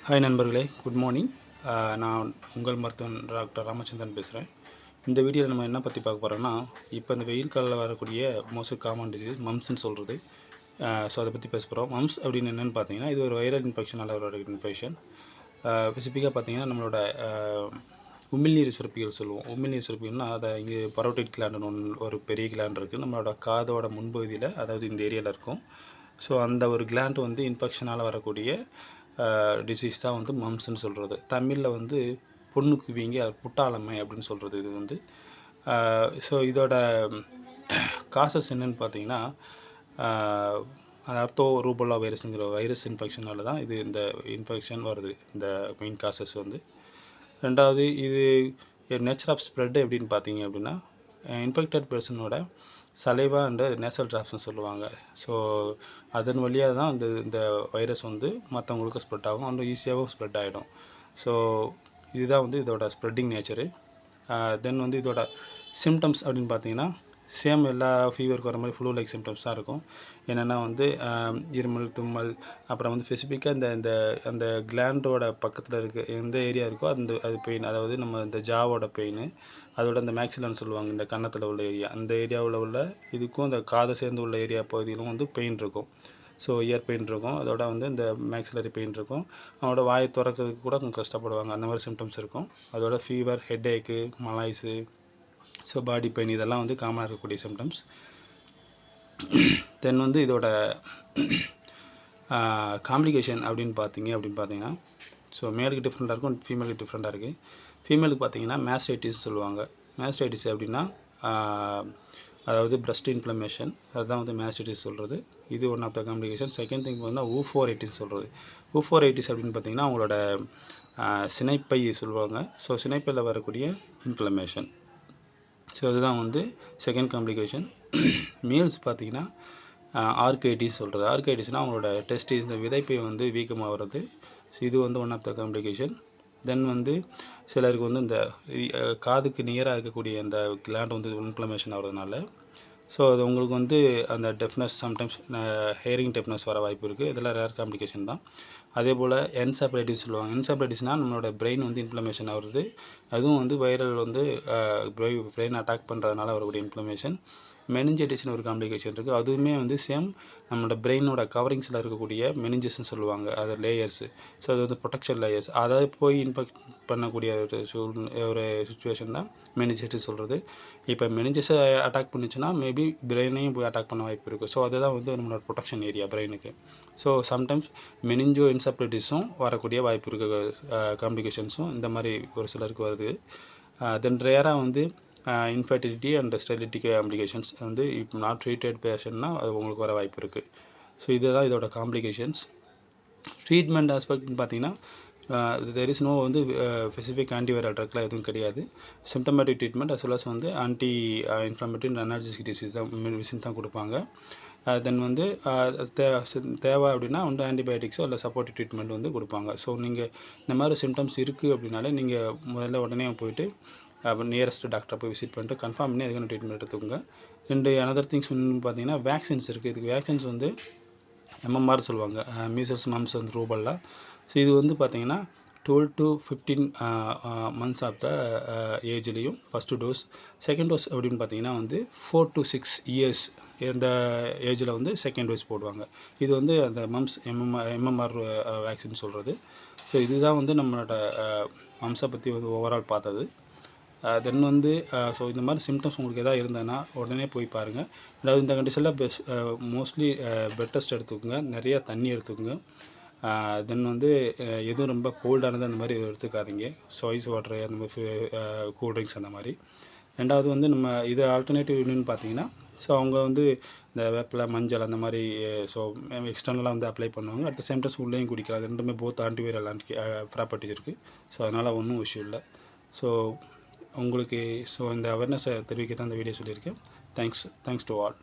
Hi நண்பர்களே, good morning. நான் உங்கள் மருத்துவன் டாக்டர் ராமச்சந்திரன் பேசுகிறேன். இந்த வீடியோவில் நம்ம என்ன பற்றி பார்க்க போகிறோம்னா, இப்போ இந்த வெயில் காலில் வரக்கூடிய மோஸ்ட் காமன் டிசீஸ் மம்ஸ்ன்னு சொல்கிறது. ஸோ அதை பற்றி பேச போகிறோம். மம்ஸ் அப்படின்னு என்னென்னு பார்த்தீங்கன்னா, இது ஒரு வைரல் இன்ஃபெக்ஷனால் வர இன்ஃபெக்ஷன். ஸ்பெசிஃபிக்காக பார்த்தீங்கன்னா, நம்மளோட உமிழ்நீர் சுரப்பிகள் சொல்லுவோம். உமிழ்நீர் சுரப்பிகள்னா அதை இங்கே பரோட்டிட் கிளாண்டுன்னு ஒன்று ஒரு பெரிய கிளாண்ட் இருக்குது. நம்மளோட காதோட முன்பகுதியில், அதாவது இந்த ஏரியாவில் இருக்கும். ஸோ அந்த ஒரு கிளாண்ட் வந்து இன்ஃபெக்ஷனால் வரக்கூடிய டிசீஸ் தான் வந்து மம்ஸ்ன்னு சொல்கிறது. தமிழில் வந்து பொண்ணுக்கு வீங்கி அது புட்டாளமை அப்படின்னு சொல்கிறது. இது வந்து ஸோ இதோட காசஸ் என்னென்னு பார்த்தீங்கன்னா, அர்த்தோ ரூபோலா வைரஸுங்கிற வைரஸ் இன்ஃபெக்ஷனால தான் இந்த இன்ஃபெக்ஷன் வருது. இந்த மெயின் காசஸ் வந்து. ரெண்டாவது, இது நேச்சர் ஆஃப் ஸ்ப்ரெட் எப்படின்னு பார்த்தீங்க அப்படின்னா, இன்ஃபெக்டட் பர்சனோட சலைவா அண்ட் நேசல் ட்ராப்ஸ்னு சொல்லுவாங்க. ஸோ அதன் வழியாக தான் இந்த வைரஸ் வந்து மற்றவங்களுக்கு ஸ்ப்ரெட் ஆகும், அந்த ஈஸியாகவும் ஸ்ப்ரெட் ஆகிடும். ஸோ இதுதான் வந்து இதோட ஸ்ப்ரெட்டிங் நேச்சரு. தென் வந்து இதோட சிம்டம்ஸ் அப்படின்னு பார்த்தீங்கன்னா, சேம் எல்லா ஃபீவருக்கு வர மாதிரி ஃப்ளூ லைக் சிம்டம்ஸ் தான் இருக்கும். என்னென்னா வந்து இருமல், தும்மல், அப்புறம் வந்து ஸ்பெசிஃபிக்காக இந்த அந்த கிளாண்டோட பக்கத்தில் இருக்க எந்த ஏரியா இருக்கோ அது பெயின், அதாவது நம்ம இந்த ஜாவோட பெயின், அதோட இந்த மேக்ஸிலான்னு சொல்லுவாங்க, இந்த கன்னத்தில் உள்ள ஏரியா, அந்த ஏரியாவில் உள்ள இதுக்கும் இந்த காதை சேர்ந்து உள்ள ஏரியா பகுதியிலும் வந்து பெயின் இருக்கும். ஸோ இயர் பெயின் இருக்கும், அதோட வந்து இந்த மேக்ஸிலரி பெயின் இருக்கும். அவனோட வாயை திறக்கிறதுக்கு கூட கொஞ்சம் கஷ்டப்படுவாங்க. அந்த மாதிரி சிம்டம்ஸ் இருக்கும். அதோட ஃபீவர், ஹெட்ஏக்கு, மலாய்ஸு, ஸோ பாடி பெயின், இதெல்லாம் வந்து காமனாக இருக்கக்கூடிய சிம்டம்ஸ். தென் வந்து இதோட காம்ப்ளிகேஷன் அப்படின்னு பார்த்தீங்கன்னா, ஸோ மேலுக்கு டிஃப்ரெண்ட்டாக இருக்கும், ஃபீமேலுக்கு டிஃப்ரெண்ட்டாக இருக்குது. ஃபீமேலுக்கு பார்த்தீங்கன்னா மேஸ்டைட்டிஸ் சொல்லுவாங்க. மேஸ்டைட்டிஸ் அப்படின்னா அதாவது பிரஸ்ட் இன்ஃப்ளமேஷன், அதுதான் வந்து மேஸ்டைட்டிஸ் சொல்கிறது. இது one of the complication. Second thing வந்து ஊஃபோரைட்டிஸ் சொல்கிறது. ஊஃபோரைட்டிஸ் அப்படின்னு பார்த்தீங்கன்னா அவங்களோட சினைப்பை சொல்லுவாங்க. ஸோ சினைப்பையில் வரக்கூடிய இன்ஃப்ளமேஷன். ஸோ அதுதான் வந்து செகண்ட் காம்ப்ளிகேஷன். மீல்ஸ் பார்த்தீங்கன்னா ஆர்கைட்டிஸ் சொல்கிறது. ஆர்கைட்டிஸ்னால் அவங்களோட டெஸ்டிஸ், இந்த விதைப்பை வந்து வீக்கமாக வர்றது. ஸோ இது வந்து ஒன் ஆஃப் த காம்ப்ளிகேஷன். தென் வந்து சிலருக்கு வந்து இந்த காதுக்கு நியராக இருக்கக்கூடிய அந்த கிளாண்ட் வந்து இன்ஃப்ளமேஷன் ஆகிறதுனால, ஸோ அது உங்களுக்கு வந்து அந்த டெஃப்னஸ், சம்டைம்ஸ் ஹியரிங் டெஃப்னஸ் வர வாய்ப்பு இருக்குது. இதெல்லாம் ரேர் காம்ப்ளிகேஷன் தான். அதே போல் என்செஃபலைட்டிஸ் சொல்லுவாங்க. என்செஃபலைட்டிஸ்னால் நம்மளோட பிரெயின் வந்து இன்ஃப்ளமேஷன் ஆகுறது. அதுவும் வந்து வைரல் வந்து பிரெயின் அட்டாக் பண்ணுறதுனால வரக்கூடிய இன்ஃப்ளமேஷன். மெனிஞ்சைட்டிஸ்னு ஒரு காம்ப்ளிகேஷன் இருக்குது. அதுவுமே வந்து சேம் நம்மளோட பிரெயினோட கவரிங்ஸில் இருக்கக்கூடிய மெனிஞ்சஸ்ன்னு சொல்லுவாங்க, அது லேயர்ஸு. ஸோ அது வந்து ப்ரொடெக்ஷன் லேயர்ஸ், அதை போய் இன்ஃபெக்ட் பண்ணக்கூடிய ஒரு சுச்சுவேஷன் தான் மெனிஞ்சைட்டிஸ் சொல்கிறது. இப்போ மெனிஞ்சஸை அட்டாக் பண்ணிச்சுன்னா மேபி பிரெயினையும் போய் அட்டாக் பண்ண வாய்ப்பு இருக்குது. ஸோ அதுதான் வந்து நம்மளோட ப்ரொடெக்ஷன் ஏரியா பிரெயினுக்கு. ஸோ சம்டைம்ஸ் மெனிஞ்சோ என்செஃபலைட்டிஸும் வரக்கூடிய வாய்ப்பு இருக்க காம்ப்ளிகேஷன்ஸும் இந்த மாதிரி ஒரு சிலருக்கு வருது. தென் ரேராக வந்து இன்ஃபர்டிலிட்டி அண்ட் ஸ்டெரிலிட்டி காம்ப்ளிகேஷன்ஸ் வந்து இப்போ நாட் ட்ரீட்டட் பேஷண்ட்னா அது உங்களுக்கு வர வாய்ப்பு இருக்குது. ஸோ இதுதான் இதோட காம்ப்ளிகேஷன்ஸ். ட்ரீட்மெண்ட் ஆஸ்பெக்ட்னு பார்த்தீங்கன்னா, தெர் இஸ் நோ வந்து ஸ்பெசிஃபிக் ஆன்டிவைரல் ட்ரக்லாம் எதுவும் கிடையாது. Symptomatic treatment as well as வந்து anti inflammatory and analgesic disease தான் மெடிசின் தான் கொடுப்பாங்க. தென் வந்து தேவை அப்படின்னா வந்து ஆன்டிபயோட்டிக்ஸோ இல்லை சப்போர்ட்டிவ் ட்ரீட்மெண்ட் வந்து கொடுப்பாங்க. ஸோ நீங்கள் இந்த மாதிரி சிம்டம்ஸ் இருக்குது அப்படின்னாலே நீங்கள் முதல்ல உடனே போயிட்டு நியரஸ்ட் டாக்டரை போய் விசிட் பண்ணிட்டு கன்ஃபார்ம் பண்ணி அதுக்கான ட்ரீட்மெண்ட் எடுத்துக்கோங்க. அனதர் திங்ஸ் பார்த்தீங்கன்னா வேக்சின்ஸ் இருக்குது. இதுக்கு வேக்சின்ஸ் வந்து எம்எம்ஆர் சொல்லுவாங்க, measles, mumps and rubella. So இது வந்து பார்த்தீங்கன்னா 12 to 15 மந்த்ஸ் ஆஃப் த ஏஜ்லேயும் ஃபஸ்ட்டு டோஸ். செகண்ட் டோஸ் அப்படின்னு பார்த்தீங்கன்னா வந்து 4 to 6 இயர்ஸ் இந்த ஏஜில் வந்து செகண்ட் டோஸ் போடுவாங்க. இது வந்து அந்த மம்ஸ் எம்எம்ஆர் வேக்சின் சொல்கிறது. ஸோ இதுதான் வந்து நம்மளோட மம்ஸை பற்றி வந்து ஓவரால் பார்த்தது. தென் வந்து ஸோ இந்த மாதிரி சிம்டம்ஸ் உங்களுக்கு எதாவது இருந்ததுன்னா உடனே போய் பாருங்கள். அதாவது இந்த கண்டிஷனில் மோஸ்ட்லி பெட் டெஸ்ட் எடுத்துக்கோங்க, நிறையா தண்ணி எடுத்துக்கோங்க. தென் வந்து எதுவும் ரொம்ப கோல்டானது அந்த மாதிரி எடுத்துக்காதீங்க. ஸோ ஐஸ் வாட்டரு, அந்த மாதிரி கூல்ட்ரிங்க்ஸ் அந்த மாதிரி. ரெண்டாவது வந்து நம்ம இது ஆல்டர்னேட்டிவ் என்னன்னு பார்த்தீங்கன்னா, ஸோ அவங்க வந்து இந்த வேப்பிலை, மஞ்சள் அந்த மாதிரி ஸோ எக்ஸ்டர்னலாக வந்து அப்ளை பண்ணுவாங்க. அட் த சேம் டைம் உள்ளேயும் குடிக்கலாம். அது ரெண்டுமே போத் ஆன்டிவைரல் ப்ராப்பர்ட்டிஸ் இருக்குது. ஸோ அதனால் ஒன்றும் இஷ்யூ இல்லை. ஸோ உங்களுக்கு இந்த அவேர்னஸை தெரிவிக்க தான் இந்த வீடியோ சொல்லியிருக்கேன். Thanks to all.